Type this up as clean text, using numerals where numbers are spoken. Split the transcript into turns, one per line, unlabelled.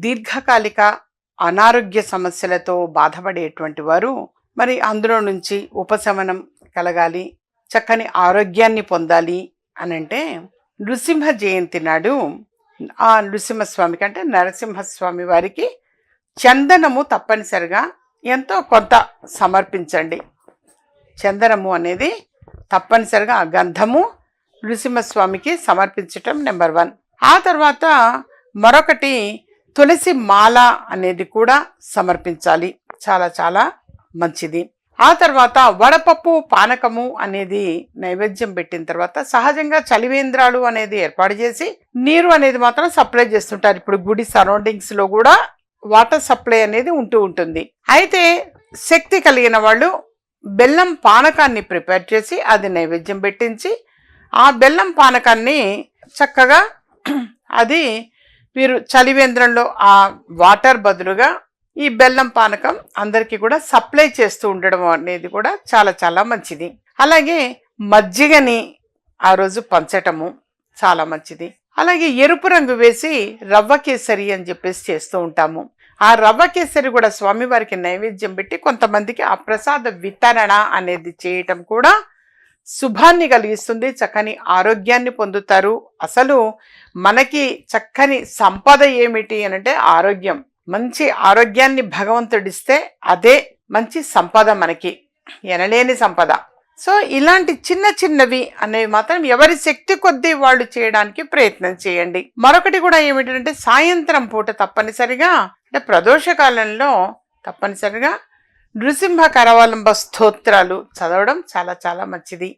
దీర్ఘకాలిక అనారోగ్య సమస్యలతో బాధపడేటువంటి వారు మరి అందులో నుంచి ఉపశమనం కలగాలి, చక్కని ఆరోగ్యాన్ని పొందాలి అనంటే నృసింహ జయంతి నాడు ఆ నృసింహస్వామికి అంటే నరసింహస్వామి వారికి చందనము తప్పనిసరిగా ఎంతో కొంత సమర్పించండి. చందనము అనేది తప్పనిసరిగా ఆ గంధము నృసింహస్వామికి సమర్పించటం నెంబర్ 1. ఆ తర్వాత మరొకటి తులసి మాల అనేది కూడా సమర్పించాలి, చాలా చాలా మంచిది. ఆ తర్వాత వడపప్పు పానకము అనేది నైవేద్యం పెట్టిన తర్వాత సహజంగా చలివేంద్రాలు అనేది ఏర్పాటు చేసి నీరు అనేది మాత్రం సప్లై చేస్తుంటారు. ఇప్పుడు గుడి సరౌండింగ్స్ లో కూడా వాటర్ సప్లై అనేది ఉంటుంది. అయితే శక్తి కలిగిన వాళ్ళు బెల్లం పానకాన్ని ప్రిపేర్ చేసి అది నైవేద్యం పెట్టించి ఆ బెల్లం పానకాన్ని చక్కగా అది మీరు చలివేంద్రంలో ఆ వాటర్ బదులుగా ఈ బెల్లం పానకం అందరికీ కూడా సప్లై చేస్తూ ఉండడం అనేది కూడా చాలా చాలా మంచిది. అలాగే మజ్జిగని ఆ రోజు పంచటము చాలా మంచిది. అలాగే ఎరుపు రంగు వేసి రవ్వ కేసరి అని చెప్పేసి చేస్తూ ఉంటాము. ఆ రవ్వ కేసరి కూడా స్వామివారికి నైవేద్యం పెట్టి కొంతమందికి ఆ ప్రసాద వితరణ అనేది చేయటం కూడా శుభాన్ని కలిగిస్తుంది, చక్కని ఆరోగ్యాన్ని పొందుతారు. అసలు మనకి చక్కని సంపద ఏమిటి అనంటే ఆరోగ్యం. మంచి ఆరోగ్యాన్ని భగవంతుడిస్తే అదే మంచి సంపద, మనకి ఎనలేని సంపద. సో ఇలాంటి చిన్న చిన్నవి అనేవి మాత్రం ఎవరి శక్తి కొద్దీ వాళ్ళు చేయడానికి ప్రయత్నం చేయండి. మరొకటి కూడా ఏమిటంటే సాయంత్రం పూట తప్పనిసరిగా అంటే ప్రదోష కాలంలో తప్పనిసరిగా నృసింహ కరవలంబ స్తోత్రాలు చదవడం చాలా చాలా మంచిది.